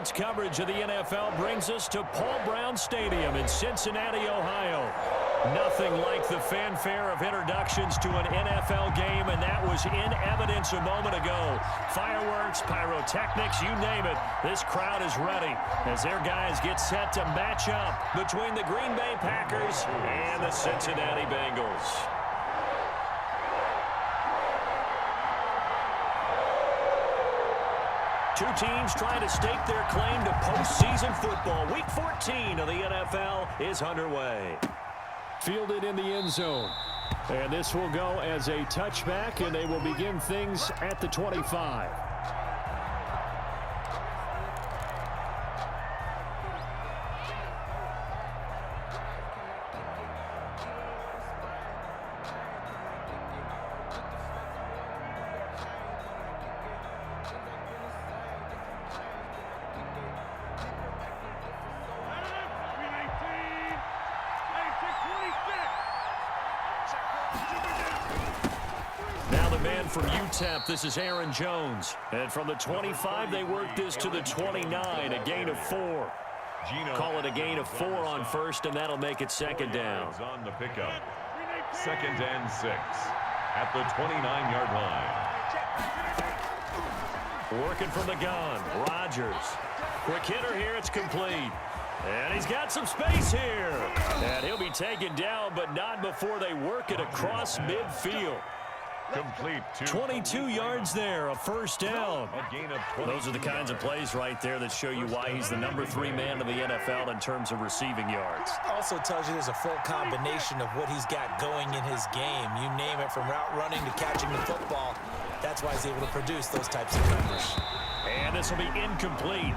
Sports coverage of the NFL brings us to Paul Brown Stadium in Cincinnati, Ohio. Nothing like the fanfare of introductions to an NFL game, and that was in evidence a moment ago. Fireworks, pyrotechnics, you name it. This crowd is ready as their guys get set to match up between the Green Bay Packers and the Cincinnati Bengals. Two teams trying to stake their claim to postseason football. Week 14 of the NFL is underway. Fielded in the end zone. And this will go as a touchback, and they will begin things at the 25. From UTEP, this is Aaron Jones. And from the 25, they work this to the 29, a gain of 4. Call it a gain of 4 on first, and that'll make it second down. On the pickup. 2nd and 6 at the 29-yard line. Working from the gun, Rodgers. Quick hitter here, it's complete. And he's got some space here. And he'll be taken down, but not before they work it across midfield. Complete. 22 yards there, a first down. Those are the kinds of plays right there that show you why he's the number 3 man in the NFL in terms of receiving yards. Also tells you there's a full combination of what he's got going in his game. You name it, from route running to catching the football. That's why he's able to produce those types of numbers. And this will be incomplete.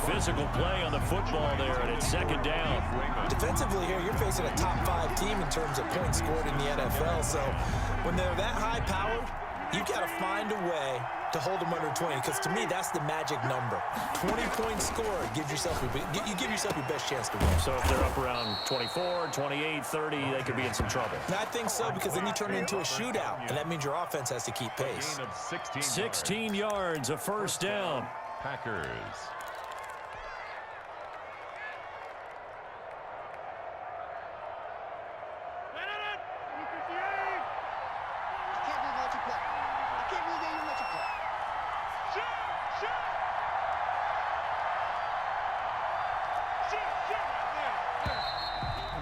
Physical play on the football there, and it's second down. Defensively here, you're facing a top 5 team in terms of points scored in the NFL. So when they're that high-powered, you got to find a way to hold them under 20, because to me, that's the magic number. 20 points scored, you give yourself your best chance to win. So if they're up around 24, 28, 30, they could be in some trouble. And I think so, because then you turn it into a shootout, and that means your offense has to keep pace. 16 yards, a first down. Packers.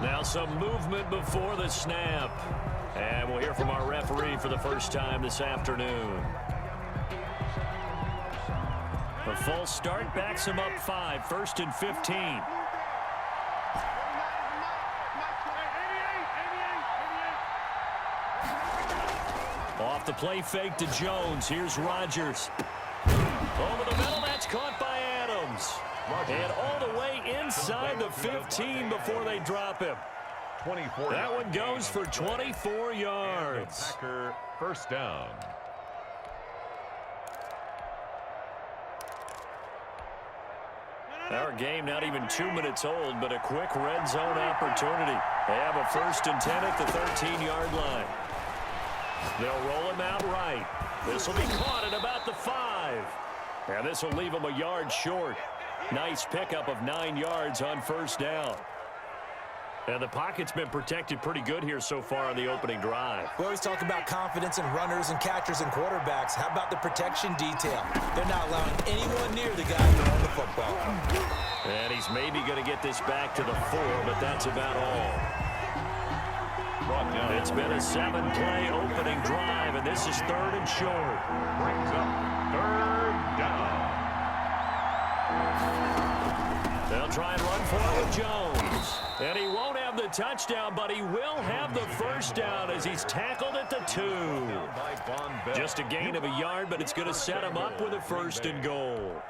Now some movement before the snap. And we'll hear from our referee for the first time this afternoon. A false start backs him up 5, 1st and 15. Off the play fake to Jones. Here's Rodgers. Over the middle, that's caught by Adams. And all the way inside the 15 before they drop him. 24. That one goes for 24 yards. Packer first down. Our game not even 2 minutes old, but a quick red zone opportunity. They have a 1st and 10 at the 13-yard line. They'll roll him out right. This will be caught at about the 5. And this will leave him a yard short. Nice pickup of 9 yards on first down. And the pocket's been protected pretty good here so far on the opening drive. We always talk about confidence in runners and catchers and quarterbacks. How about the protection detail? They're not allowing anyone near the guy throwing the football. And he's maybe going to get this back to the 4, but that's about all. It's been a 7-play opening drive, and this is 3rd and short. Brings up 3rd down. They'll try and run for it with Jones. And he won't have the touchdown, but he will have the first down as he's tackled at the 2. Just a gain of a yard, but it's going to set him up with a 1st and goal.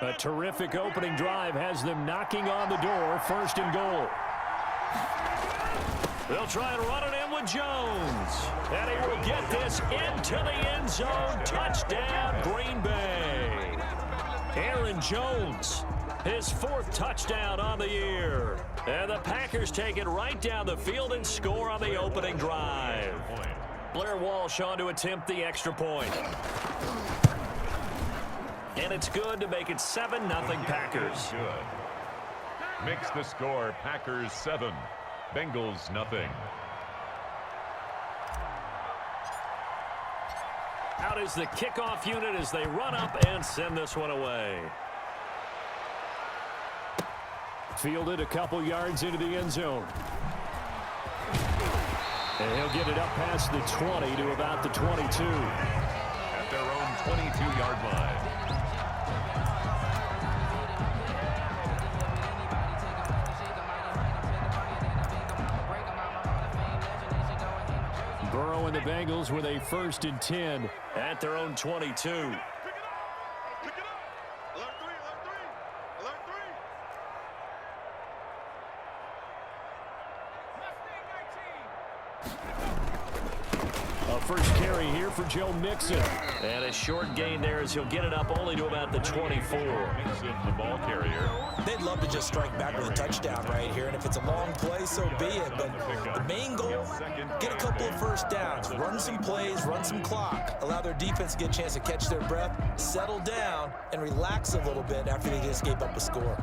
A terrific opening drive has them knocking on the door. 1st and goal. They'll try and run it in with Jones. And he will get this into the end zone. Touchdown, Green Bay. Aaron Jones His 4th touchdown on the year. And the Packers take it right down the field and score on the opening drive. Blair Walsh on to attempt the extra point. And it's good to make it 7-0 Packers. Good. Makes the score Packers 7, Bengals nothing. Out is the kickoff unit as they run up and send this one away. Fielded a couple yards into the end zone. And he'll get it up past the 20 to about the 22. At their own 22-yard line. Burrow and the Bengals with a 1st and 10 at their own 22. First carry here for Joe Mixon. And a short gain there as he'll get it up only to about the 24. Mixon, the ball carrier. They'd love to just strike back with a touchdown right here, and if it's a long play, so be it. But the main goal, get a couple of first downs, run some plays, run some clock, allow their defense to get a chance to catch their breath, settle down, and relax a little bit after they just gave up a score.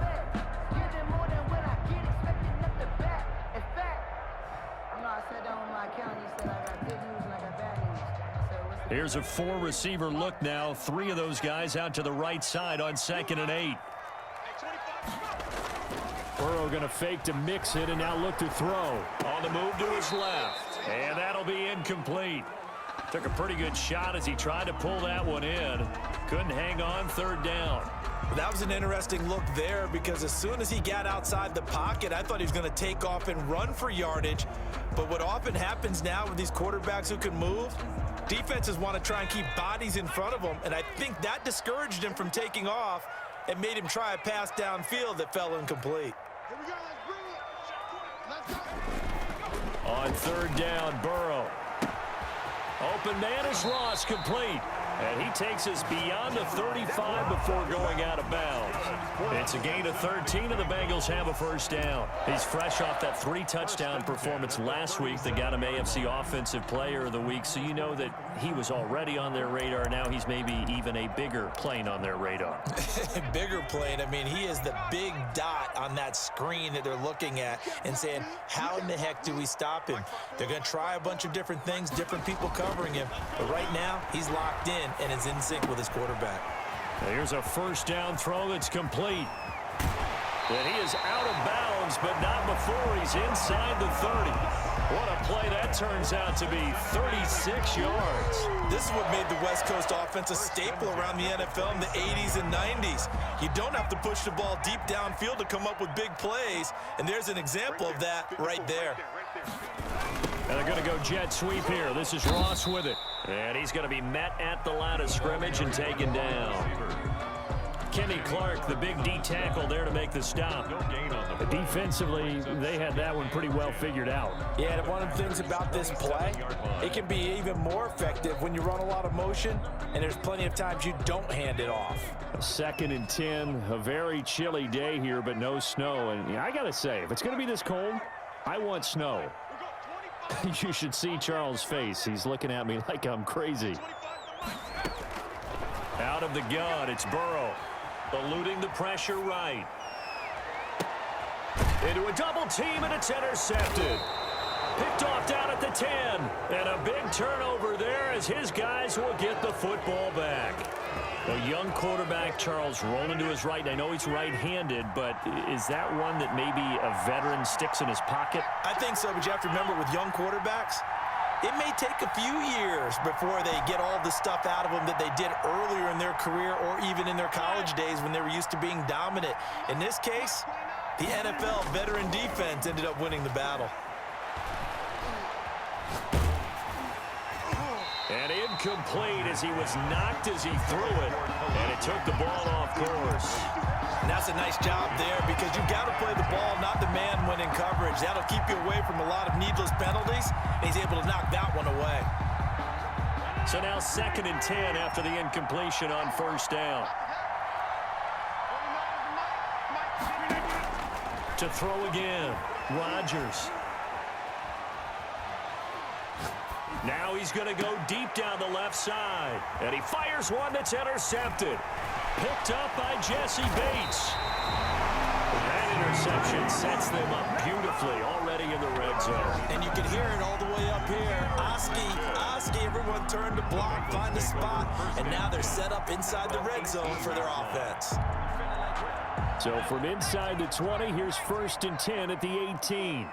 Here's a 4-receiver look now. 3 of those guys out to the right side on 2nd and 8. Burrow going to fake to mix it and now look to throw. On the move to his left. And that'll be incomplete. Took a pretty good shot as he tried to pull that one in. Couldn't hang on 3rd down. That was an interesting look there because as soon as he got outside the pocket, I thought he was going to take off and run for yardage. But what often happens now with these quarterbacks who can move, defenses want to try and keep bodies in front of them, and I think that discouraged him from taking off and made him try a pass downfield that fell incomplete. Here we go, let's bring it. Let's go. On 3rd down, Burrow. Open man is lost, complete. And he takes us beyond the 35 before going out of bounds. It's a gain of 13, and the Bengals have a 1st down. He's fresh off that 3-touchdown performance last week that got him AFC Offensive Player of the Week, so you know that he was already on their radar. Now he's maybe even a bigger plane on their radar. Bigger plane. I mean, he is the big dot on that screen that they're looking at and saying, how in the heck do we stop him? They're going to try a bunch of different things, different people covering him, but right now he's locked in and is in sync with his quarterback. Here's a 1st down throw that's complete. And he is out of bounds, but not before he's inside the 30. What a play that turns out to be, 36 yards. This is what made the West Coast offense a staple around the NFL in the 80s and 90s. You don't have to push the ball deep downfield to come up with big plays, and there's an example of that right there. And they're going to go jet sweep here. This is Ross with it. And he's going to be met at the line of scrimmage and taken down. Kenny Clark, the big D tackle there to make the stop. Defensively, they had that one pretty well figured out. Yeah, and one of the things about this play, it can be even more effective when you run a lot of motion, and there's plenty of times you don't hand it off. 2nd and 10, a very chilly day here, but no snow. And I got to say, if it's going to be this cold, I want snow. You should see Charles' face. He's looking at me like I'm crazy. Out of the gun, it's Burrow. Eluding the pressure right. Into a double team, and it's intercepted. Picked off down at the 10. And a big turnover there as his guys will get the football back. A young quarterback, Charles, rolling to his right. And I know he's right-handed, but is that one that maybe a veteran sticks in his pocket? I think so, but you have to remember with young quarterbacks, it may take a few years before they get all the stuff out of them that they did earlier in their career or even in their college days when they were used to being dominant. In this case, the NFL veteran defense ended up winning the battle. And incomplete as he was knocked as he threw it, and it took the ball off course. And that's a nice job there because you've got to play the ball, not the man when in coverage. That'll keep you away from a lot of needless penalties, and he's able to knock that one away. So now 2nd and 10 after the incompletion on 1st down. To throw again, Rodgers. Now he's going to go deep down the left side. And he fires one that's intercepted. Picked up by Jesse Bates. That interception sets them up beautifully already in the red zone. And you can hear it all the way up here. Oski, everyone turned to block, find a spot, and now they're set up inside the red zone for their offense. So from inside the 20, here's 1st and 10 at the 18.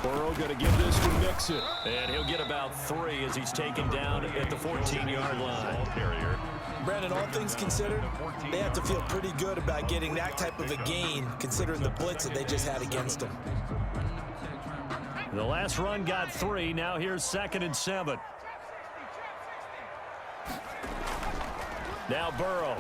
Burrow going to give this to Mixon. And he'll get about 3 as he's taken down at the 14-yard line. Brandon, all things considered, they have to feel pretty good about getting that type of a gain, considering the blitz that they just had against them. The last run got 3. Now here's 2nd and 7. Now Burrow.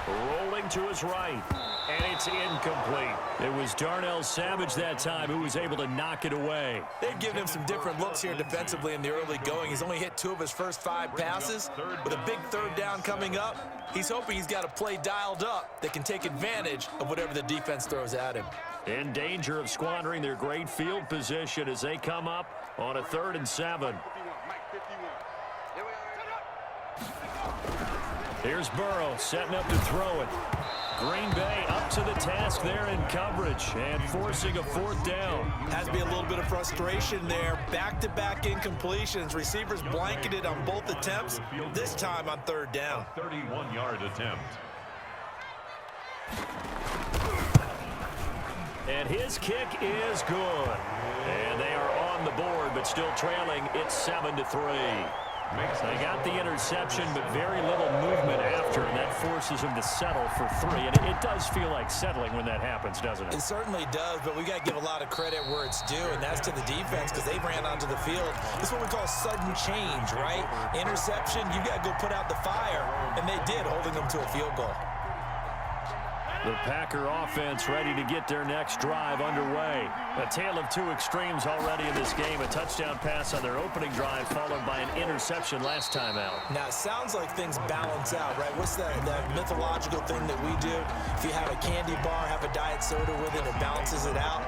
Rolling to his right. And it's incomplete. It was Darnell Savage that time who was able to knock it away. They've given him some different looks here defensively in the early going. He's only hit 2 of his first 5 passes. With a big 3rd down coming up, he's hoping he's got a play dialed up that can take advantage of whatever the defense throws at him. In danger of squandering their great field position as they come up on a 3rd and 7. Here's Burrow setting up to throw it. Green Bay up to the task there in coverage and forcing a 4th down. Has to be a little bit of frustration there. Back-to-back incompletions. Receivers blanketed on both attempts, this time on 3rd down. 31-yard attempt. And his kick is good. And they are on the board, but still trailing. It's 7-3. They got the interception, but very little movement after, and that forces them to settle for 3. And it does feel like settling when that happens, doesn't it? It certainly does, but we got to give a lot of credit where it's due, and that's to the defense because they ran onto the field. This is what we call sudden change, right? Interception, you got to go put out the fire, and they did, holding them to a field goal. The Packer offense ready to get their next drive underway. A tale of 2 extremes already in this game. A touchdown pass on their opening drive followed by an interception last time out. Now, it sounds like things balance out, right? What's that mythological thing that we do? If you have a candy bar, have a diet soda with it, it balances it out.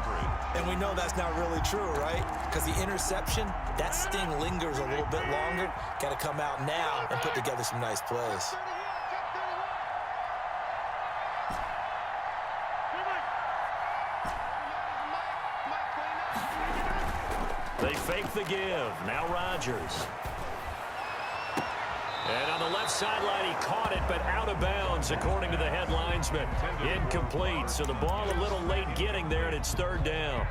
And we know that's not really true, right? Because the interception, that sting lingers a little bit longer. Got to come out now and put together some nice plays. They fake the give. Now Rodgers. And on the left sideline, he caught it, but out of bounds, according to the head linesman. Incomplete, so the ball a little late getting there, and it's 3rd down.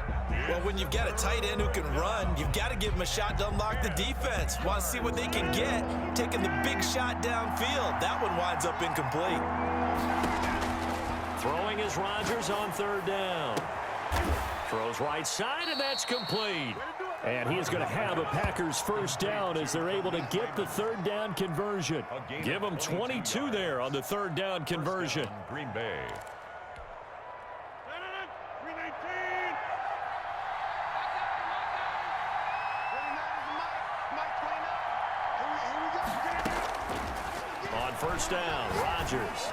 Well, when you've got a tight end who can run, you've got to give him a shot to unlock the defense. Want to see what they can get, taking the big shot downfield. That one winds up incomplete. Throwing is Rodgers on 3rd down. Throws right side, and that's complete. And he is going to have a Packers 1st down as they're able to get the 3rd down conversion. Give them 22 there on the 3rd down conversion. Green Bay. On 1st down, Rodgers.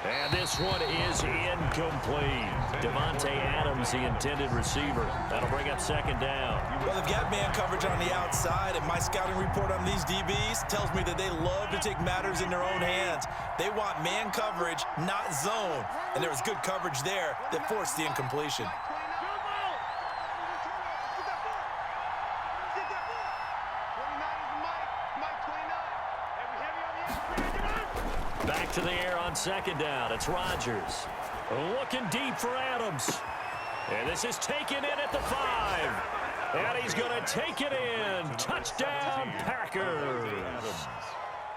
And this one is incomplete. Davante Adams, the intended receiver. That'll bring up 2nd down. Well, they've got man coverage on the outside, and my scouting report on these DBs tells me that they love to take matters in their own hands. They want man coverage, not zone. And there was good coverage there that forced the incompletion. Back to the air on 2nd down. It's Rodgers. Looking deep for Adams. And this is taken in at the 5. And he's going to take it in. Touchdown, Packers.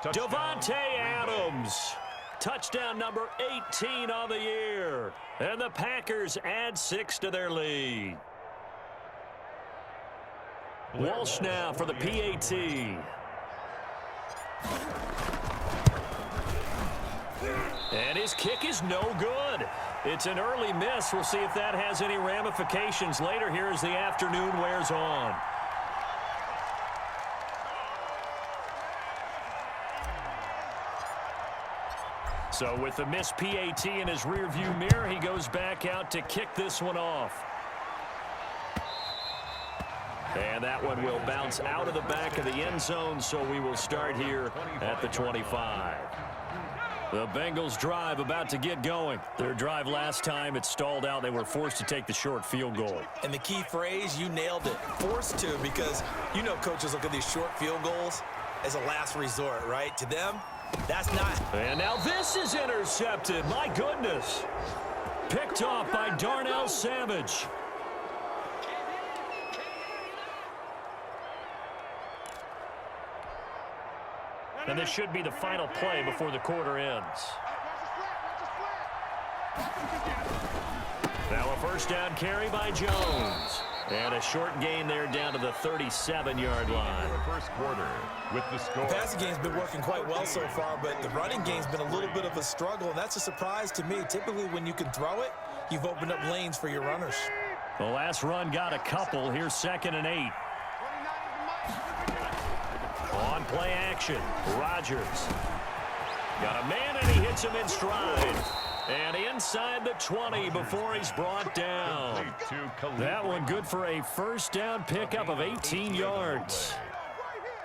Davante Adams. Touchdown number 18 on the year. And the Packers add 6 to their lead. Walsh now for the PAT. And his kick is no good. It's an early miss. We'll see if that has any ramifications later here as the afternoon wears on. So with the missed PAT in his rearview mirror, he goes back out to kick this one off. And that one will bounce out of the back of the end zone, so we will start here at the 25. The Bengals drive about to get going. Their drive last time, it stalled out. They were forced to take the short field goal. And the key phrase, you nailed it. Forced to, because you know coaches look at these short field goals as a last resort, right? To them, that's not. And now this is intercepted. My goodness. Picked off by Darnell Savage. And this should be the final play before the quarter ends. Now a first down carry by Jones. And a short gain there down to the 37-yard line. First quarter with the score. The passing game's been working quite well so far, but the running game's been a little bit of a struggle, and that's a surprise to me. Typically, when you can throw it, you've opened up lanes for your runners. The last run got a couple. Here's 2nd and 8. On play action, Rodgers. Got a man, and he hits him in stride. And inside the 20 before he's brought down. That one good for a first down pickup of 18 yards.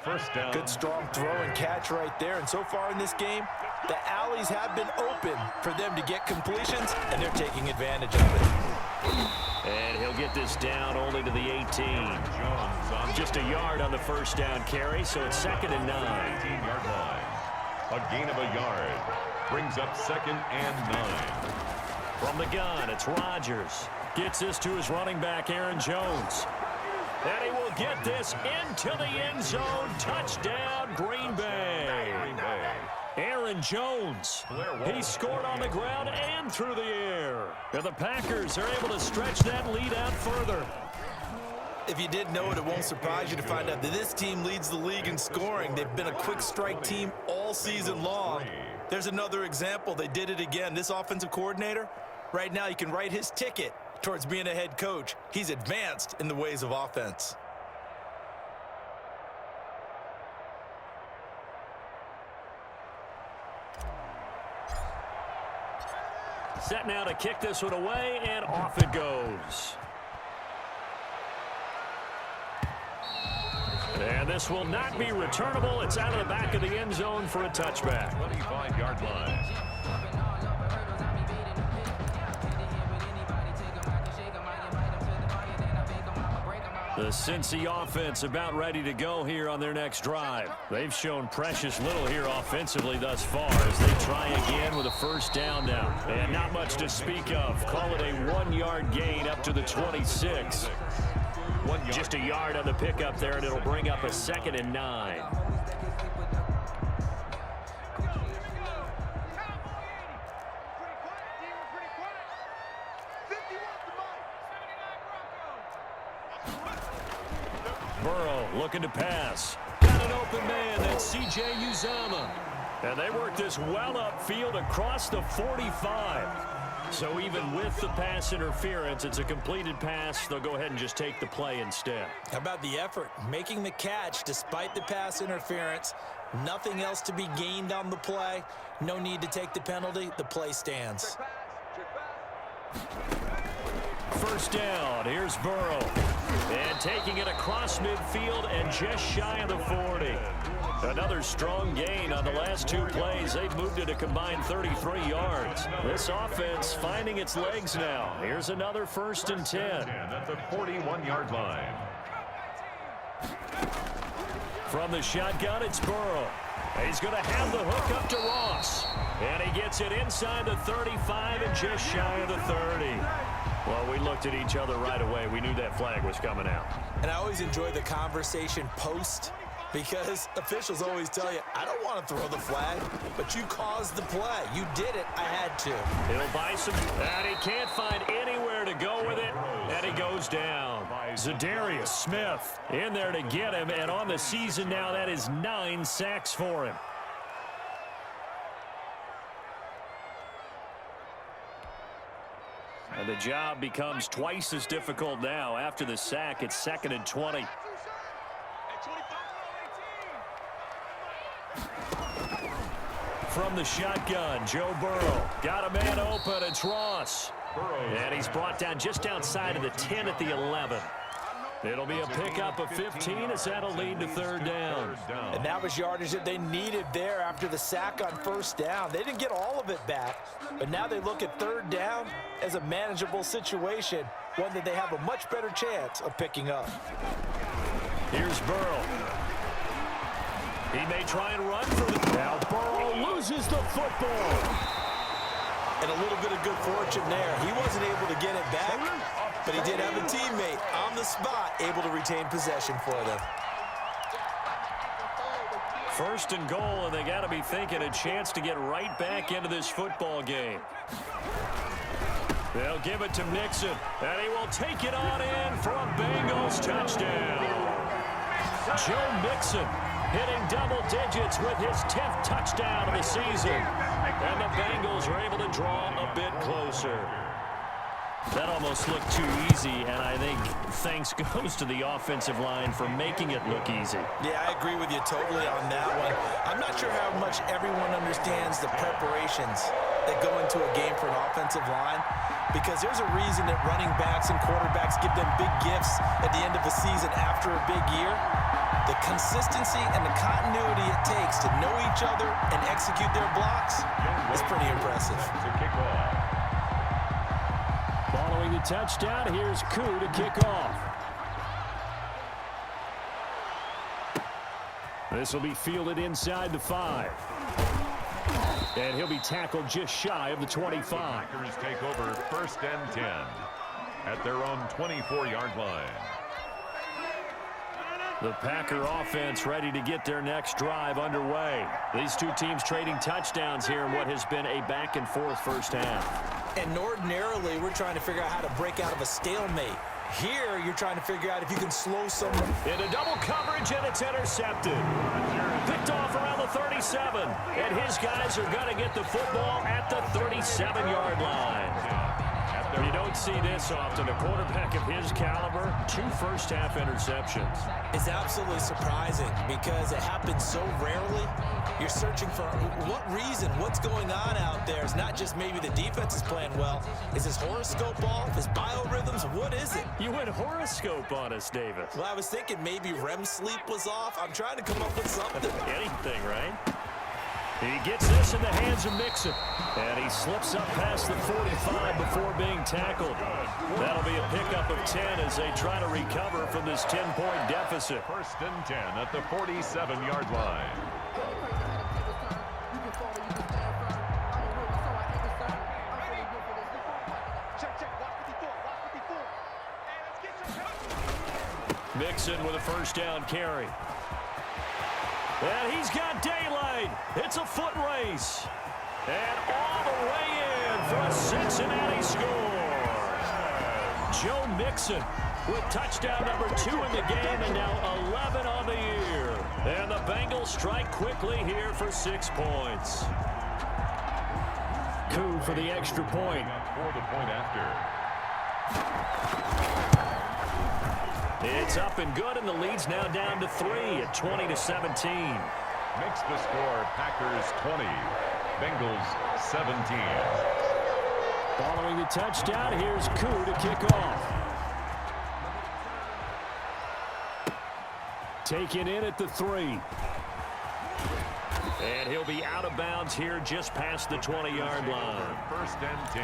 First down. Good strong throw and catch right there. And so far in this game, the alleys have been open for them to get completions, and they're taking advantage of it. And he'll get this down only to the 18. Just a yard on the first down carry, so it's 2nd and 9. 18-yard line. A gain of a yard. Brings up 2nd and 9. From the gun, it's Rodgers. Gets this to his running back, Aaron Jones. And he will get this into the end zone. Touchdown, Green Bay. Aaron Jones. He scored on the ground and through the air. And the Packers are able to stretch that lead out further. If you didn't know it, it won't surprise you to find out that this team leads the league in scoring. They've been a quick strike team all season long. There's another example. They did it again. This offensive coordinator, right now, you can write his ticket towards being a head coach. He's advanced in the ways of offense. Set now to kick this one away, and off it goes. And this will not be returnable. It's out of the back of the end zone for a touchback. 25-yard line. The Cincy offense about ready to go here on their next drive. They've shown precious little here offensively thus far as they try again with a first down now. And not much to speak of. Call it a 1-yard gain up to the 26. Just a yard on the pickup there, and it'll bring up a 2nd and 9. Burrow looking to pass. Got an open man. That's C.J. Uzomah. And they work this well upfield across the 45. So even with the pass interference, it's a completed pass. They'll go ahead and just take the play instead. How about the effort? Making the catch despite the pass interference. Nothing else to be gained on the play. No need to take the penalty. The play stands. First down. Here's Burrow. And taking it across midfield and just shy of the 40. Another strong gain on the last 2 plays. They've moved it a combined 33 yards. This offense finding its legs now. Here's another 1st and 10. At the 41-yard line. From the shotgun, it's Burrow. He's going to have the hook up to Ross. And he gets it inside the 35 and just shy of the 30. Well, we looked at each other right away. We knew that flag was coming out. And I always enjoy the conversation post, because officials always tell you, I don't want to throw the flag, but you caused the play. You did it. I had to. He'll buy some, and he can't find anywhere to go with it, and he goes down. Zadarius Smith in there to get him, and on the season now, that is 9 sacks for him. And the job becomes twice as difficult now. After the sack, it's 2nd and 20. from the shotgun. Joe Burrow got a man open. It's Ross. And he's brought down just outside of the 10 at the 11. It'll be a pickup of 15 as that'll lead to third down. And that was yardage that they needed there after the sack on first down. They didn't get all of it back, but now they look at third down as a manageable situation, one that they have a much better chance of picking up. Here's Burrow. He may try and run for the... Now Burrow loses the football. And a little bit of good fortune there. He wasn't able to get it back, but he did have a teammate on the spot able to retain possession for them. First and goal, and they got to be thinking a chance to get right back into this football game. They'll give it to Mixon, and he will take it on in for a Bengals touchdown. Joe Mixon hitting double digits with his 10th touchdown of the season. And the Bengals are able to draw a bit closer. That almost looked too easy, and I think thanks goes to the offensive line for making it look easy. Yeah, I agree with you totally on that one. I'm not sure how much everyone understands the preparations that go into a game for an offensive line, because there's a reason that running backs and quarterbacks give them big gifts at the end of the season after a big year. The consistency and the continuity it takes to know each other and execute their blocks is pretty impressive. Following the touchdown, here's Koo to kick off. This will be fielded inside the 5. And he'll be tackled just shy of the 25. Packers take over first and 10 at their own 24-yard line. The Packer offense ready to get their next drive underway. These two teams trading touchdowns here in what has been a back-and-forth first half. And ordinarily, we're trying to figure out how to break out of a stalemate. Here, you're trying to figure out if you can slow someone. Into double coverage, and it's intercepted. Picked off around the 37. And his guys are going to get the football at the 37-yard line. You don't see this often. A quarterback of his caliber, 2 first-half interceptions. It's absolutely surprising because it happens so rarely. You're searching for what reason, what's going on out there. It's not just maybe the defense is playing well. Is his horoscope off? His biorhythms? What is it? You went horoscope on us, Davis. Well, I was thinking maybe REM sleep was off. I'm trying to come up with something. Anything, right? He gets this in the hands of Mixon. And he slips up past the 45 before being tackled. That'll be a pickup of 10 as they try to recover from this 10-point deficit. First and 10 at the 47-yard line. Mixon with a first down carry. And he's got daylight. It's a foot race. And all the way in for a Cincinnati score. Joe Mixon with touchdown number 2 in the game and now 11 on the year. And the Bengals strike quickly here for 6 points. Koo for the extra point. For the point after. It's up and good, and the lead's now down to 3 at 20-17. Makes the score Packers 20, Bengals 17. Following the touchdown, here's Koo to kick off. Taken in at the 3. And he'll be out of bounds here just past the 20-yard line. First and 10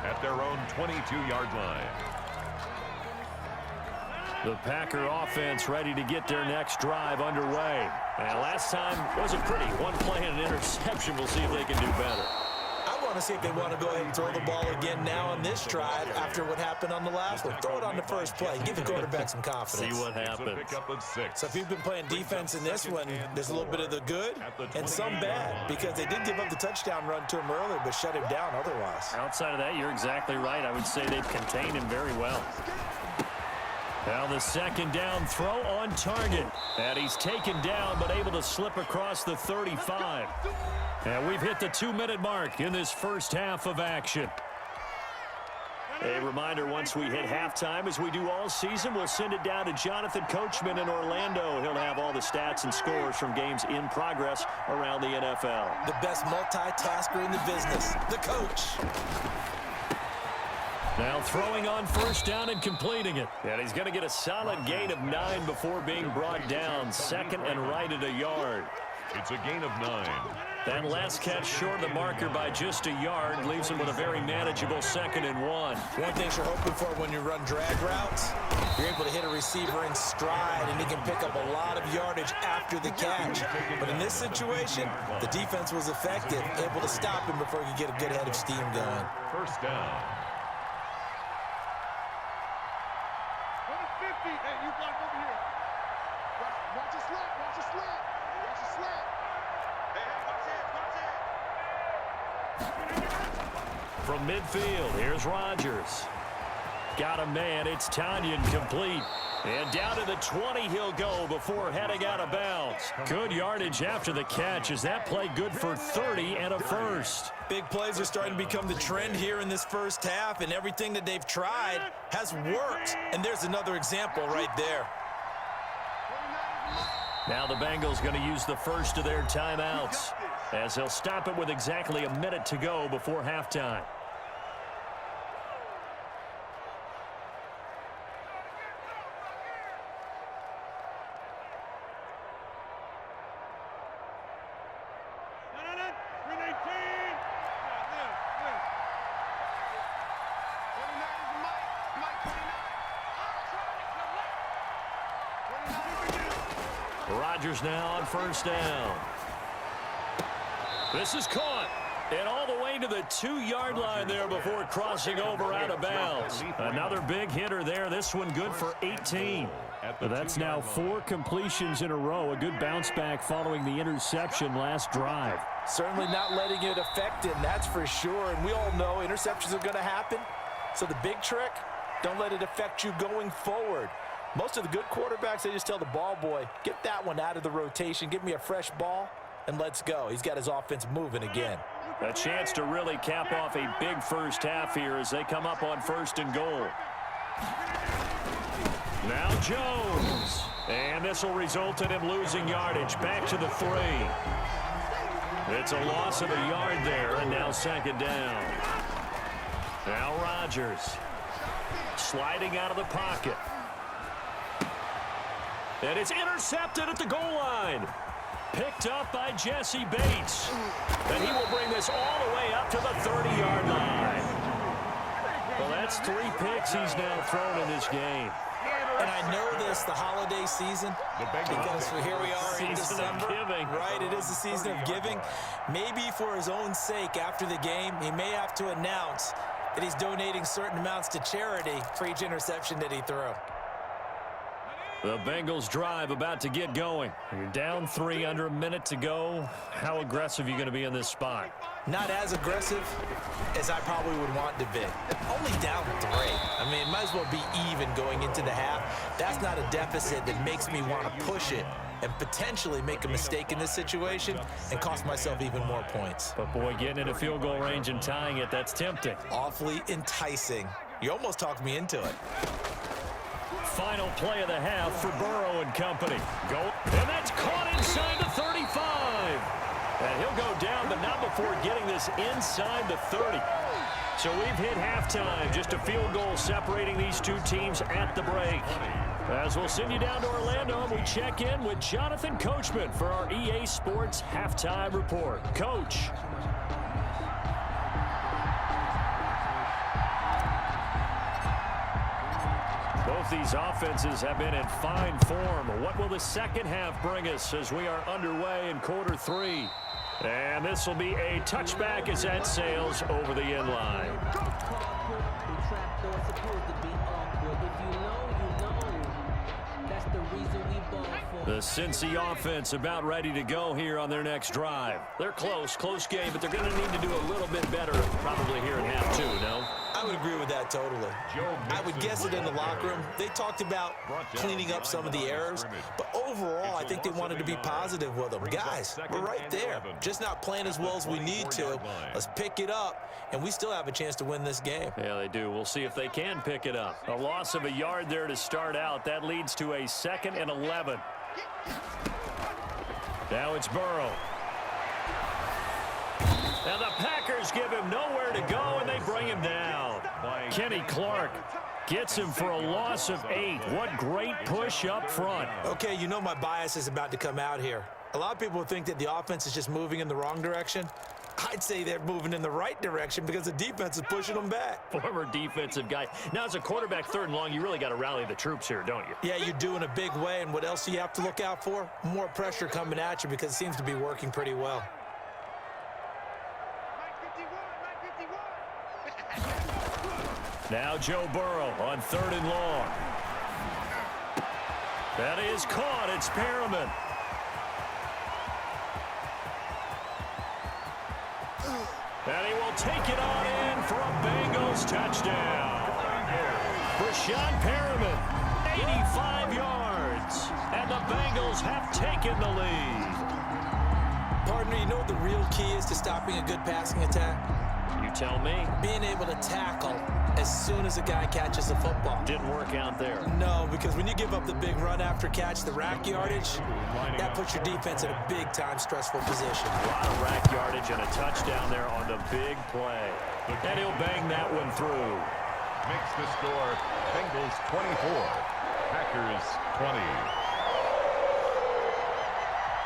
at their own 22-yard line. The Packer offense ready to get their next drive underway. And last time wasn't pretty. One play and an interception. We'll see if they can do better. I want to see if they want to go ahead and throw the ball again now on this drive after what happened on the last one. Throw it on the first play. Give the quarterback some confidence. See what happens. So if you've been playing defense in this one, there's a little bit of the good and some bad, because they did give up the touchdown run to him earlier but shut him down otherwise. Outside of that, you're exactly right. I would say they've contained him very well. Now the second down throw on target. And he's taken down but able to slip across the 35. And we've hit the 2-minute mark in this first half of action. A reminder, once we hit halftime, as we do all season, we'll send it down to Jonathan Coachman in Orlando. He'll have all the stats and scores from games in progress around the NFL. The best multitasker in the business, the coach. Now throwing on first down and completing it. And he's going to get a solid gain of 9 before being brought down. Second and right at a yard. It's a gain of 9. That last catch short of the marker by just a yard leaves him with a very manageable 2nd and 1. One thing you're hoping for when you run drag routes, you're able to hit a receiver in stride, and he can pick up a lot of yardage after the catch. But in this situation, the defense was effective, able to stop him before he could get a good head of steam going. First down. Hey, you block over here. Watch your slap. Watch your slap. Watch your slap. Hey, watch it. From midfield, here's Rodgers. Got a man. It's Tanyan complete. And down to the 20 he'll go before heading out of bounds. Good yardage after the catch. Is that play good for 30 and a first? Big plays are starting to become the trend here in this first half, and everything that they've tried has worked. And there's another example right there. Now the Bengals going to use the first of their timeouts, as they'll stop it with exactly a minute to go before halftime. Rodgers now on first down. This is caught. And all the way to the 2-yard line there before crossing over out of bounds. Another big hitter there. This one good for 18. That's now 4 completions in a row. A good bounce back following the interception last drive. Certainly not letting it affect him, that's for sure. And we all know interceptions are going to happen. So the big trick, don't let it affect you going forward. Most of the good quarterbacks, they just tell the ball boy, get that one out of the rotation, give me a fresh ball, and let's go. He's got his offense moving again. A chance to really cap off a big first half here as they come up on 1st and goal. Now Jones. And this will result in him losing yardage. Back to the 3. It's a loss of a yard there, and now 2nd down. Now Rodgers. Sliding out of the pocket. And it's intercepted at the goal line. Picked up by Jesse Bates. And he will bring this all the way up to the 30-yard line. Well, that's 3 picks he's now thrown in this game. And I know this, the holiday season, because here we are in December. Right, it is the season of giving. Maybe for his own sake after the game, he may have to announce that he's donating certain amounts to charity for each interception that he threw. The Bengals drive about to get going. You're down 3, under a minute to go. How aggressive are you going to be in this spot? Not as aggressive as I probably would want to be. Only down 3. I mean, it might as well be even going into the half. That's not a deficit that makes me want to push it and potentially make a mistake in this situation and cost myself even more points. But, boy, getting into field goal range and tying it, that's tempting. Awfully enticing. You almost talked me into it. Final play of the half for Burrow and company. Go, and that's caught inside the 35. And he'll go down, but not before getting this inside the 30. So we've hit halftime. Just a field goal separating these two teams at the break. As we'll send you down to Orlando, and we check in with Jonathan Coachman for our EA Sports Halftime Report. Coach. Both these offenses have been in fine form. What will the second half bring us as we are underway in quarter 3? And this will be a touchback as that sails over the end line. The Cincy offense about ready to go here on their next drive. They're close game, but they're going to need to do a little bit better probably here in half 2, no? I would agree with that totally. I would guess it in the locker room. They talked about cleaning up some of the errors, but overall, I think they wanted to be positive with them. Guys, we're right there. Just not playing as well as we need to. Let's pick it up, and we still have a chance to win this game. Yeah, they do. We'll see if they can pick it up. A loss of a yard there to start out. That leads to a 2nd and 11. Now it's Burrow. Now the Packers give him nowhere to go, and they bring him down. Kenny Clark gets him for a loss of 8. What great push up front. Okay, you know my bias is about to come out here. A lot of people think that the offense is just moving in the wrong direction. I'd say they're moving in the right direction because the defense is pushing them back. Former defensive guy. Now, as a quarterback 3rd and long, you really got to rally the troops here, don't you? Yeah, you do in a big way, and what else do you have to look out for? More pressure coming at you because it seems to be working pretty well. Now Joe Burrow on 3rd and long. That is caught. It's Perriman. And he will take it on in for a Bengals touchdown. Rashawn Perriman, 85 yards. And the Bengals have taken the lead. Partner, you know what the real key is to stopping a good passing attack? You tell me. Being able to tackle as soon as a guy catches the football. Didn't work out there. No, because when you give up the big run after catch, the rack yardage, that puts your defense in a big-time stressful position. A lot of rack yardage and a touchdown there on the big play. And he'll bang that one through. Makes the score Bengals 24, Packers 20.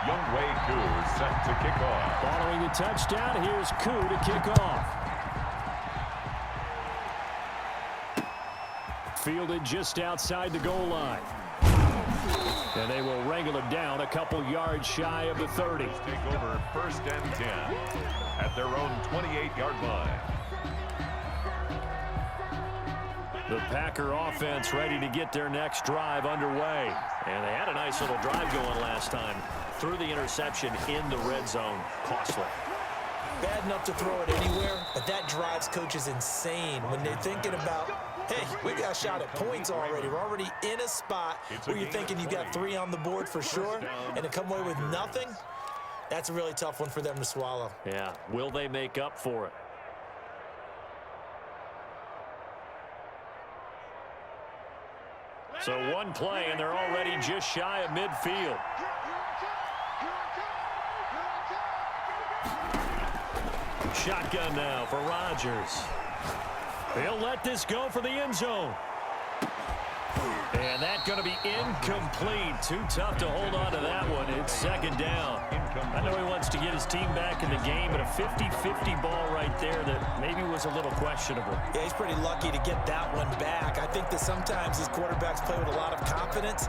Younghoe Koo set to kick off. Following the touchdown, here's Koo to kick off. Fielded just outside the goal line. And they will wrangle him down a couple yards shy of the 30. Take over 1st and 10 at their own 28-yard line. The Packer offense ready to get their next drive underway. And they had a nice little drive going last time. Threw the interception in the red zone. Costly. Bad enough to throw it anywhere, but that drives coaches insane when they're thinking about, hey, we got a shot at points already. We're already in a spot where you're thinking you got 3 on the board for sure, and to come away with nothing, that's a really tough one for them to swallow. Yeah, will they make up for it? So one play, and they're already just shy of midfield. Shotgun now for Rodgers. He'll let this go for the end zone. And that's going to be incomplete. Too tough to hold on to that one. It's 2nd down. I know he wants to get his team back in the game, but a 50-50 ball right there that maybe was a little questionable. Yeah, he's pretty lucky to get that one back. I think that sometimes these quarterbacks play with a lot of confidence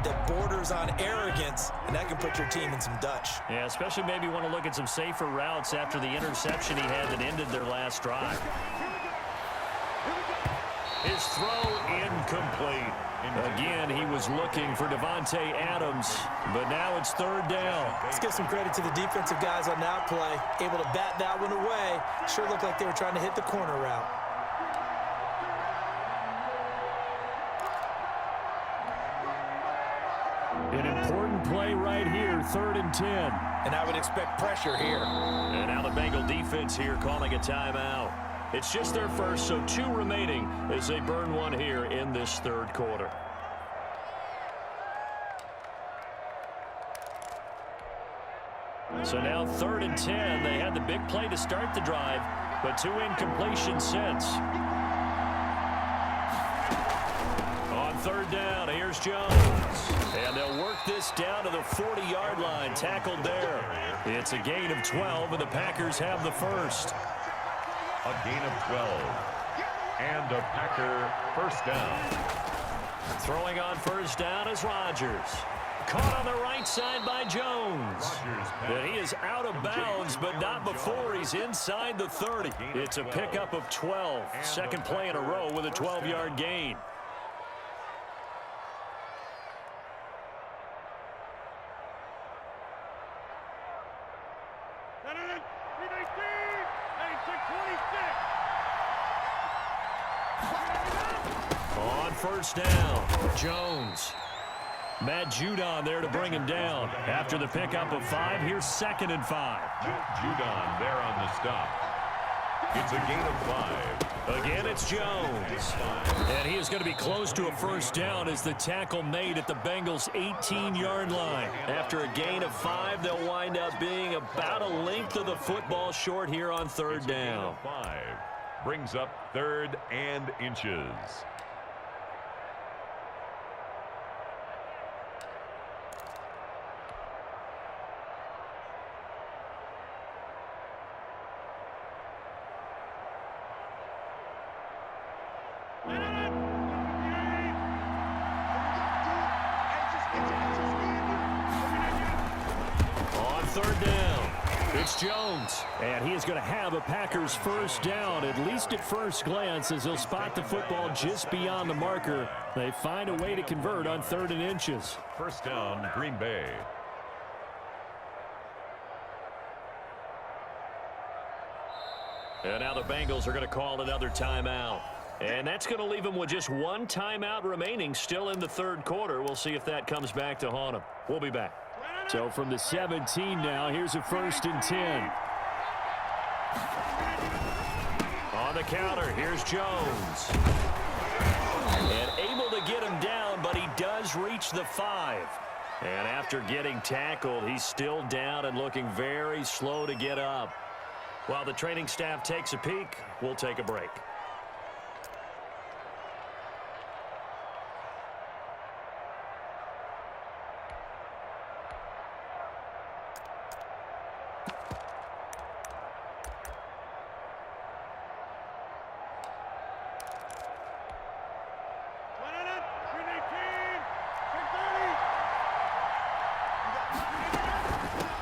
that borders on arrogance, and that can put your team in some Dutch. Yeah, especially maybe want to look at some safer routes after the interception he had that ended their last drive. His throw incomplete. Again, he was looking for Devontae Adams, but now it's 3rd down. Let's give some credit to the defensive guys on that play. Able to bat that one away. Sure looked like they were trying to hit the corner route. An important play right here, 3rd and 10. And I would expect pressure here. And now the Bengal defense here calling a timeout. It's just their first, so 2 remaining as they burn one here in this 3rd quarter. So now 3rd and 10. They had the big play to start the drive, but 2 incompletions since. On 3rd down, here's Jones. And they'll work this down to the 40-yard line, tackled there. It's a gain of 12, and the Packers have the first. A gain of 12. And a Packer 1st down. Throwing on 1st down is Rodgers. Caught on the right side by Jones. And he is out of bounds, but not before he's inside the 30. It's a pickup of 12. 2nd play in a row with a 12-yard gain. first down. Jones. Matt Judon there to bring him down. After the pickup of 5, here's 2nd and 5. Judon there on the stop. It's a gain of 5. Again, it's Jones. And he is going to be close to a first down as the tackle made at the Bengals' 18-yard line. After a gain of 5, they'll wind up being about a length of the football short here on 3rd down. 5 brings up 3rd and inches. On 3rd down, it's Jones. And he is going to have a Packers first down, at least at first glance, as he'll spot the football just beyond the marker. They find a way to convert on 3rd and inches. First down, Green Bay. And now the Bengals are going to call another timeout. And that's going to leave them with just 1 timeout remaining still in the 3rd quarter. We'll see if that comes back to haunt them. We'll be back. So from the 17 now, here's a 1st and 10. On the counter, here's Jones. And able to get him down, but he does reach the 5. And after getting tackled, he's still down and looking very slow to get up. While the training staff takes a peek, we'll take a break.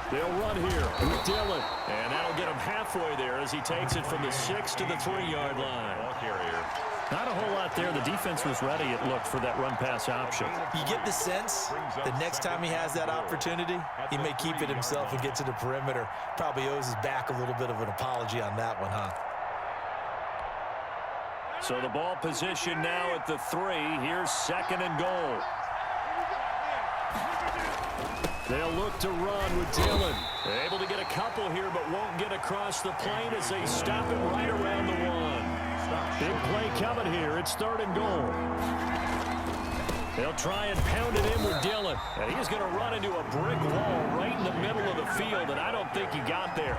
They'll run here with Dillon. And that'll get him halfway there as he takes it from the 6 to the 3-yard line. Ball carrier. Not a whole lot there. The defense was ready, it looked, for that run-pass option. You get the sense the next time he has that opportunity, he may keep it himself and get to the perimeter. Probably owes his back a little bit of an apology on that one, huh? So the ball position now at the 3. Here's 2nd and goal. They'll look to run with Dillon. They're able to get a couple here, but won't get across the plane as they stop it right around the 1. Big play coming here. It's 3rd and goal. They'll try and pound it in with Dillon. And he's going to run into a brick wall right in the middle of the field, and I don't think he got there.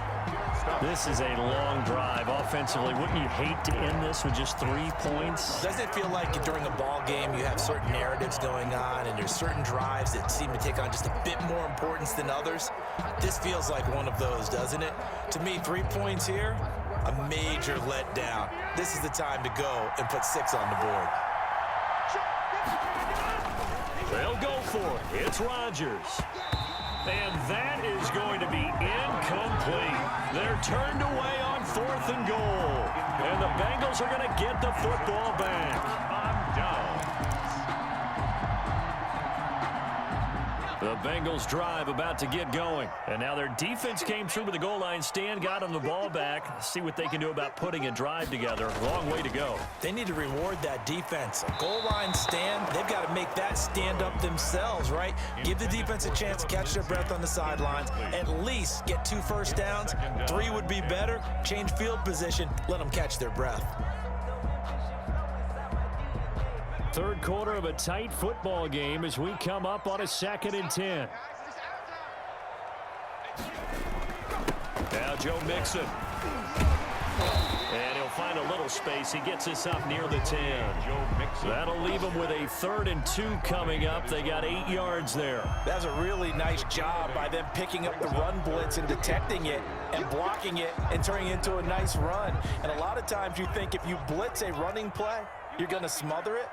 This is a long drive offensively. Wouldn't you hate to end this with just 3 points? Doesn't it feel like during a ball game you have certain narratives going on and there's certain drives that seem to take on just a bit more importance than others? This feels like one of those, doesn't it? To me, 3 points here, a major letdown. This is the time to go and put 6 on the board. They'll go for it. It's Rodgers. And that is going to be incomplete. They're turned away on 4th and goal. And the Bengals are going to get the football back. On down. The Bengals drive about to get going. And now their defense came through with the goal line stand, got them the ball back. See what they can do about putting a drive together. Long way to go. They need to reward that defense. A goal line stand, they've got to make that stand up themselves, right? Give the defense a chance to catch their breath on the sidelines. At least get 2 first downs. 3 would be better. Change field position. Let them catch their breath. 3rd quarter of a tight football game as we come up on a 2nd and 10. Now Joe Mixon. And he'll find a little space. He gets this up near the 10. Joe Mixon. That'll leave him with a 3rd and 2 coming up. They got 8 yards there. That was a really nice job by them picking up the run blitz and detecting it and blocking it and turning it into a nice run. And a lot of times you think if you blitz a running play, you're going to smother it.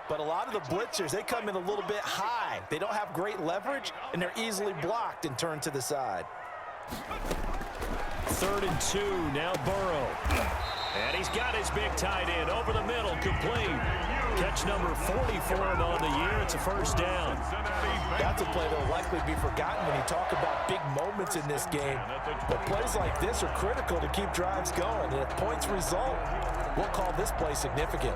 But a lot of the blitzers, they come in a little bit high. They don't have great leverage, and they're easily blocked and turned to the side. 3rd and 2, now Burrow. And he's got his big tight end over the middle, complete. Catch number 40 for him on the year. It's a first down. That's a play that will likely be forgotten when you talk about big moments in this game. But plays like this are critical to keep drives going. And if points result, we'll call this play significant.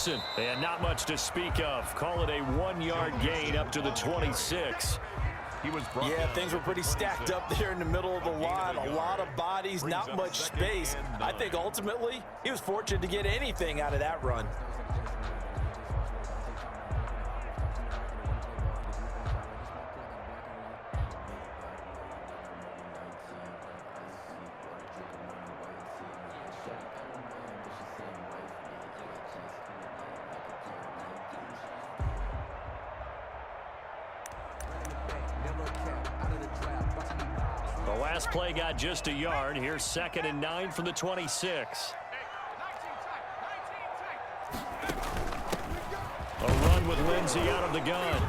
Mixon. And not much to speak of. Call it a 1-yard gain up to the 26. Yeah, things were pretty stacked up there in the middle of the line. A lot of bodies, not much space. I think ultimately he was fortunate to get anything out of that run. The last play got just a yard. Here's 2nd and 9 from the 26. A run with Lindsey out of the gun.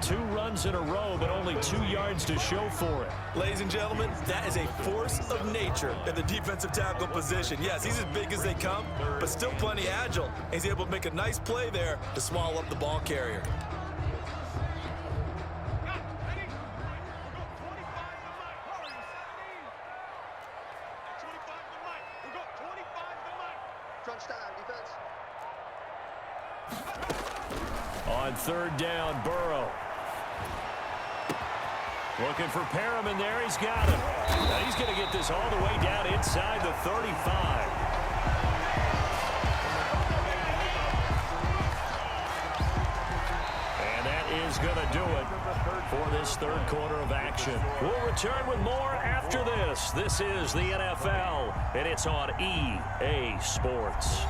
2 runs in a row, but only 2 yards to show for it. Ladies and gentlemen, that is a force of nature in the defensive tackle position. Yes, he's as big as they come, but still plenty agile. He's able to make a nice play there to swallow up the ball carrier. On 3rd down, Burrow. Looking for Perriman there. He's got him. Now he's going to get this all the way down inside the 35. And that is going to do it for this 3rd quarter of action. We'll return with more after this. This is the NFL, and it's on EA Sports.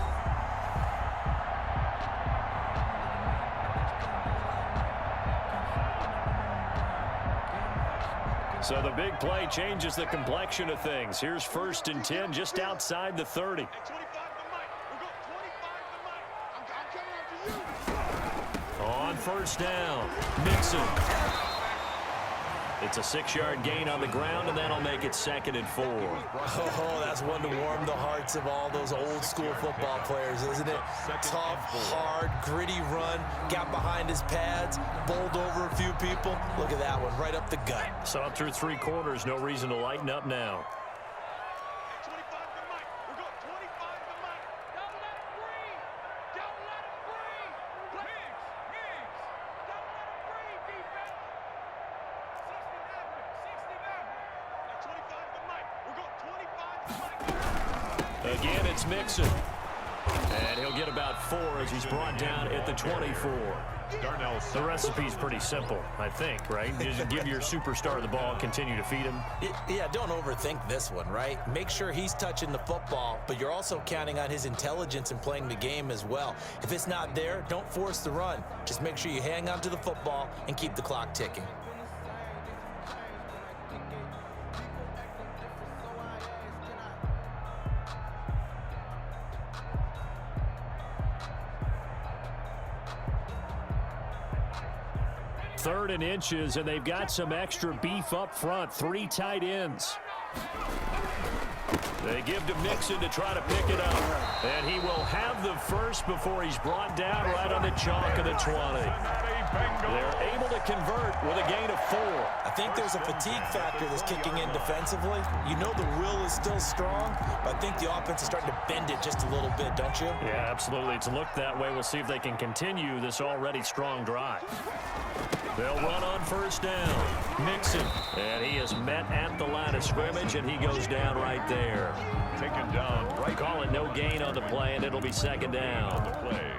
So the big play changes the complexion of things. Here's 1st and 10 just outside the 30. On 1st down, Mixon. It's a 6-yard gain on the ground, and that'll make it 2nd and 4. Oh, that's one to warm the hearts of all those old school football players, isn't it? Tough, hard, gritty run, got behind his pads, bowled over a few people. Look at that one, right up the gut. So through 3 quarters, no reason to lighten up now. Again, it's Mixon. And he'll get about 4 as he's brought down at the 24. The recipe's pretty simple, I think, right? Just give your superstar the ball, continue to feed him. Yeah, don't overthink this one, right? Make sure he's touching the football, but you're also counting on his intelligence in playing the game as well. If it's not there, don't force the run. Just make sure you hang on to the football and keep the clock ticking. Third and inches, and they've got some extra beef up front. 3 tight ends. They give to Mixon to try to pick it up. And he will have the first before he's brought down right on the chalk of the 20. They're able to convert with a gain of 4. I think there's a fatigue factor that's kicking in defensively. You know the will is still strong, but I think the offense is starting to bend it just a little bit, don't you? Yeah, absolutely. It's looked that way. We'll see if they can continue this already strong drive. They'll run on 1st down. Mixon. And he is met at the line of scrimmage, and he goes down right there. Taken down right. Call it no gain on the play, and it'll be 2nd down.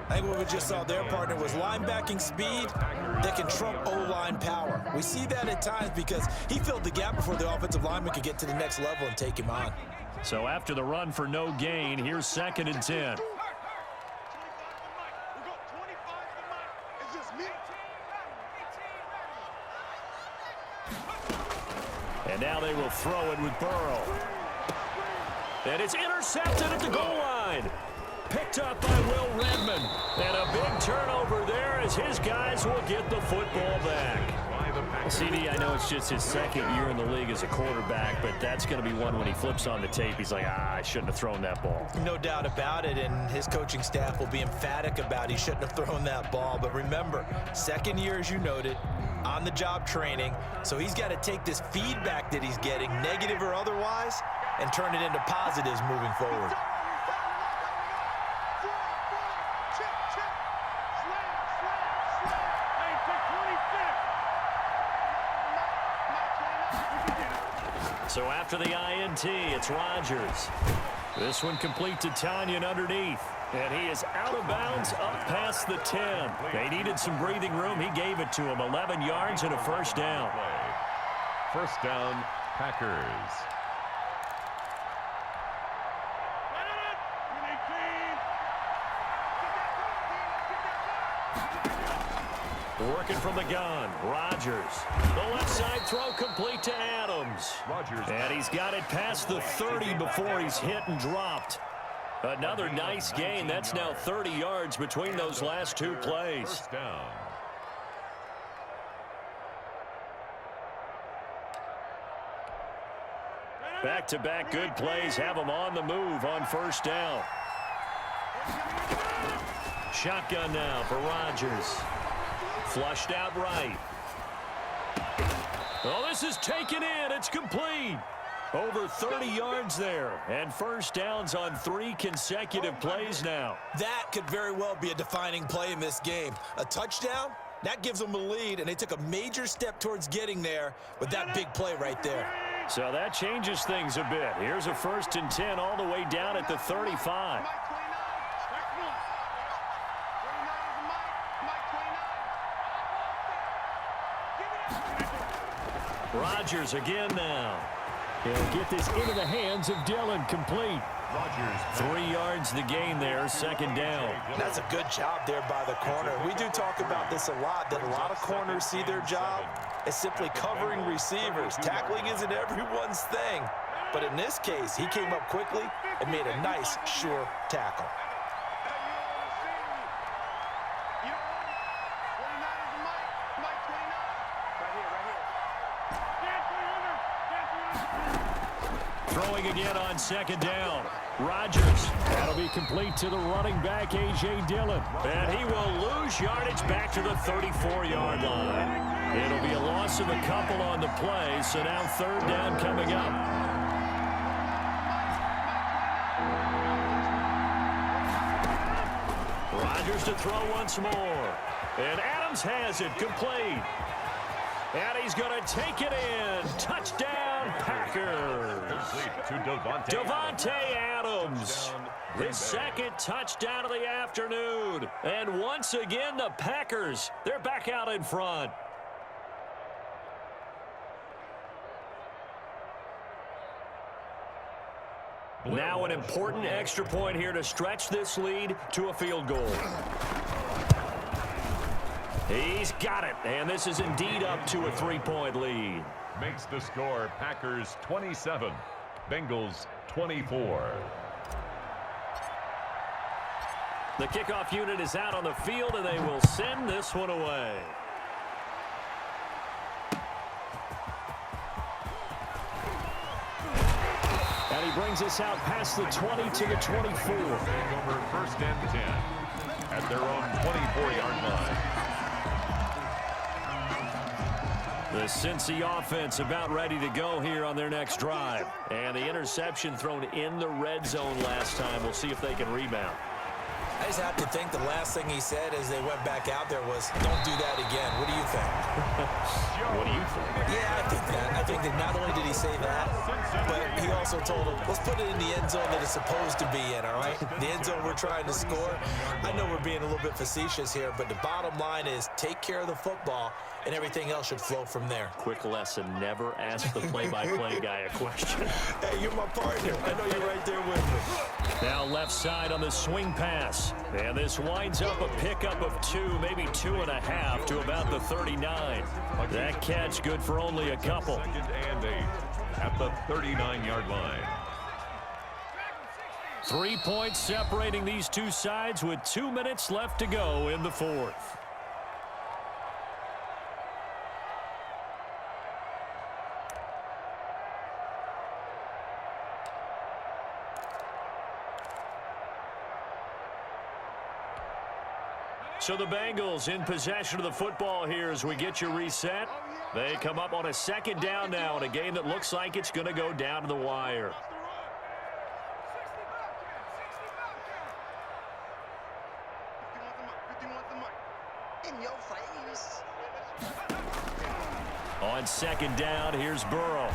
I think what we just saw their partner was linebacking speed that can trump O-line power. We see that at times because he filled the gap before the offensive lineman could get to the next level and take him on. So after the run for no gain, here's 2nd and 10. And now they will throw it with Burrow. And it's intercepted at the goal line. Picked up by Will Redmond. And a big turnover there as his guys will get the football back. CD, I know it's just his 2nd year in the league as a quarterback, but that's going to be one when he flips on the tape. He's like, I shouldn't have thrown that ball. No doubt about it, and his coaching staff will be emphatic about he shouldn't have thrown that ball. But remember, 2nd year, as you noted, on-the-job training, so he's got to take this feedback that he's getting, negative or otherwise, and turn it into positives moving forward. So after the INT, it's Rodgers. This one complete to Tanyan underneath. And he is out of bounds up past the 10. They needed some breathing room. He gave it to him. 11 yards and a first down. First down, Packers. Working from the gun, Rodgers. The left side throw complete to Adams. Rodgers. And he's got it past the 30 before he's hit and dropped. Another nice gain. That's now 30 yards between those last two plays. First down. Back-to-back good plays have him on the move on first down. Shotgun now for Rodgers. Flushed out right. Oh, this is taken in. It's complete. Over 30 yards there. And first downs on 3 consecutive plays now. That could very well be a defining play in this game. A touchdown, that gives them a lead, and they took a major step towards getting there with that big play right there. So that changes things a bit. Here's a 1st and 10 all the way down at the 35. Rodgers again now. He'll get this into the hands of Dillon, complete. Rodgers. 3 yards the gain there, second down. That's a good job there by the corner. We do talk about this a lot, that a lot of corners see their job as simply covering receivers. Tackling isn't everyone's thing. But in this case, he came up quickly and made a nice, sure tackle. Throwing again on second down. Rodgers. That'll be complete to the running back, A.J. Dillon. And he will lose yardage back to the 34-yard line. It'll be a loss of a couple on the play, so now third down coming up. Rodgers to throw once more. And Adams has it, complete. And he's going to take it in. Touchdown, Packers. To Davante Adams. His second touchdown of the afternoon. And once again, the Packers, they're back out in front. Now an important extra point here to stretch this lead to a field goal. He's got it, and this is indeed up to a 3-point lead. Makes the score Packers 27, Bengals 24. The kickoff unit is out on the field, and they will send this one away. And he brings us out past the 20 to the 24. Over 1st and 10 at their own 24-yard line. The Cincy offense about ready to go here on their next drive. And the interception thrown in the red zone last time. We'll see if they can rebound. I just have to think the last thing he said as they went back out there was, don't do that again. What do you think? What do you think? Yeah, I think that. I think that not only did he say that, but he also told him, let's put it in the end zone that it's supposed to be in, all right? The end zone we're trying to score. I know we're being a little bit facetious here, but the bottom line is take care of the football, and everything else should flow from there. Quick lesson, never ask the play-by-play guy a question. Hey, you're my partner. I know you're right there with me. Now left side on the swing pass. And this winds up a pickup of 2, maybe 2.5 to about the 39. That catch good for only a couple. 2nd and 8 at the 39-yard line. 3 points separating these two sides with 2 minutes left to go in the fourth. So the Bengals in possession of the football here as we get you reset. They come up on a 2nd down now in a game that looks like it's going to go down to the wire. On 2nd down, here's Burrow.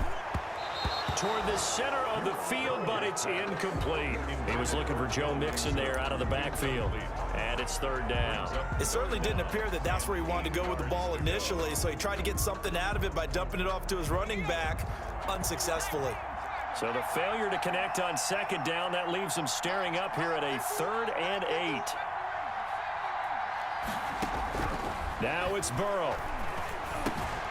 toward the center of the field, but it's incomplete. He was looking for Joe Mixon there out of the backfield, and it's third down. It certainly didn't appear that that's where he wanted to go with the ball initially, so he tried to get something out of it by dumping it off to his running back unsuccessfully. So the failure to connect on second down, that leaves him staring up here at a 3rd and 8. Now it's Burrow.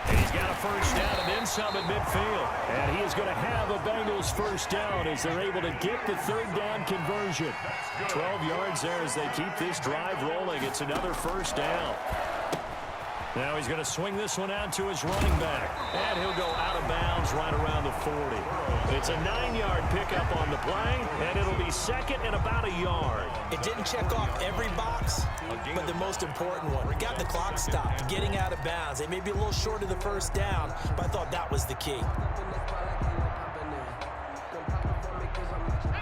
And he's got a first down and then some at midfield. And he is going to have a Bengals first down as they're able to get the 3rd down conversion. 12 yards there as they keep this drive rolling. It's another first down. Now he's going to swing this one out to his running back. And he'll go out of bounds right around the 40. It's a 9-yard pickup on the play, and it'll be second and about a yard. It didn't check off every box, but the most important one. It got the clock stopped, getting out of bounds. They may be a little short of the first down, but I thought that was the key.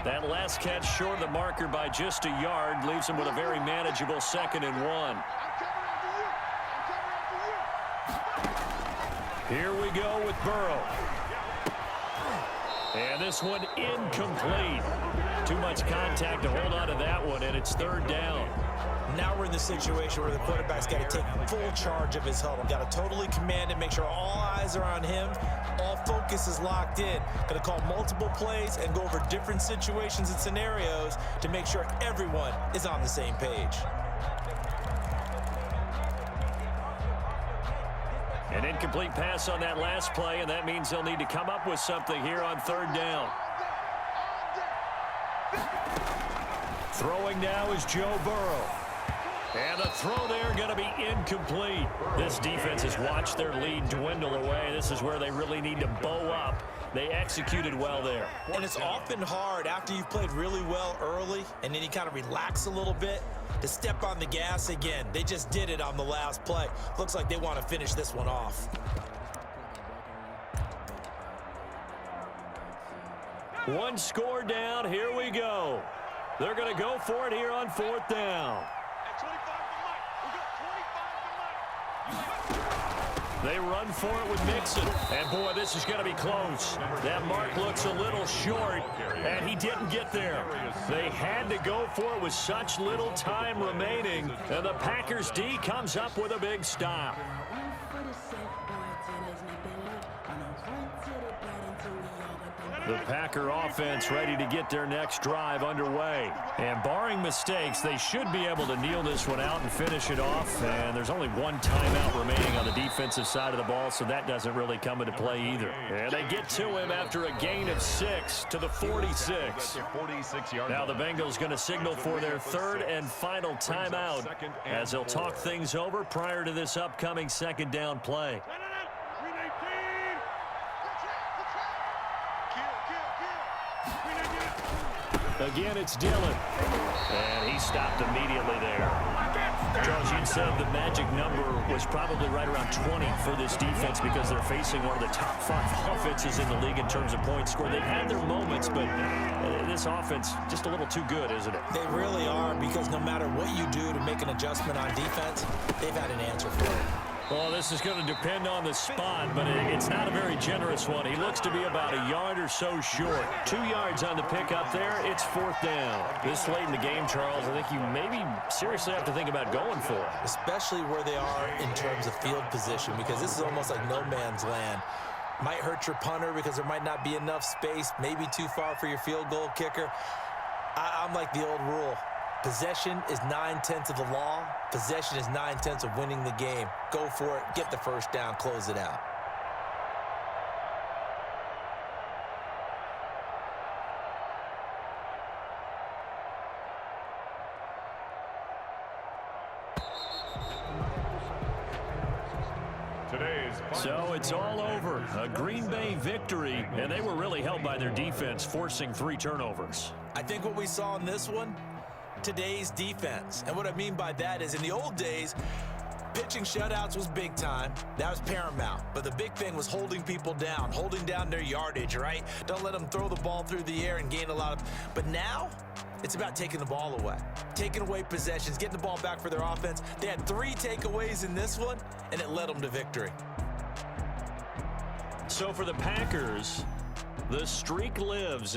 That last catch short of the marker by just a yard leaves him with a very manageable 2nd and 1. Here we go with Burrow. And this one incomplete. Too much contact to hold on to that one, and it's 3rd down. Now we're in the situation where the quarterback's got to take full charge of his huddle. Got to totally command it, make sure all eyes are on him. All focus is locked in. Going to call multiple plays and go over different situations and scenarios to make sure everyone is on the same page. An incomplete pass on that last play, and that means they'll need to come up with something here on 3rd down. Throwing now is Joe Burrow. And the throw there going to be incomplete. This defense has watched their lead dwindle away. This is where they really need to bow up. They executed well there. And it's often hard after you've played really well early and then you kind of relax a little bit to step on the gas again. They just did it on the last play. Looks like they want to finish this one off. One score down. Here we go. They're going to go for it here on 4th down. They run for it with Mixon. And, boy, this is going to be close. That mark looks a little short, and he didn't get there. They had to go for it with such little time remaining, and the Packers D comes up with a big stop. The Packer offense ready to get their next drive underway. And barring mistakes, they should be able to kneel this one out and finish it off. And there's only one timeout remaining on the defensive side of the ball, so that doesn't really come into play either. And they get to him after a gain of 6 to the 46. Now the Bengals going to signal for their 3rd and final timeout as they'll talk things over prior to this upcoming 2nd down play. Again, it's Dillon. And he stopped immediately there. Charles, you said the magic number was probably right around 20 for this defense because they're facing one of the top 5 offenses in the league in terms of points scored. They've had their moments, but this offense just a little too good, isn't it? They really are, because no matter what you do to make an adjustment on defense, they've had an answer for it. Well, this is going to depend on the spot, but it's not a very generous one. He looks to be about a yard or so short. 2 yards on the pickup there. It's 4th down. This late in the game, Charles, I think you maybe seriously have to think about going for it. Especially where they are in terms of field position, because this is almost like no man's land. Might hurt your punter because there might not be enough space, maybe too far for your field goal kicker. I'm like the old rule. Possession is 9/10 of the law. Possession is 9/10 of winning the game. Go for it. Get the first down. Close it out. So it's all over. A Green Bay victory, and they were really helped by their defense, forcing 3 turnovers. I think what we saw in this one, today's defense. And what I mean by that is in the old days, pitching shutouts was big time. That was paramount. But the big thing was holding people down, holding down their yardage, right? Don't let them throw the ball through the air and gain a lot of... But now, it's about taking the ball away. Taking away possessions, getting the ball back for their offense. They had 3 takeaways in this one, and it led them to victory. So for the Packers, The streak lives.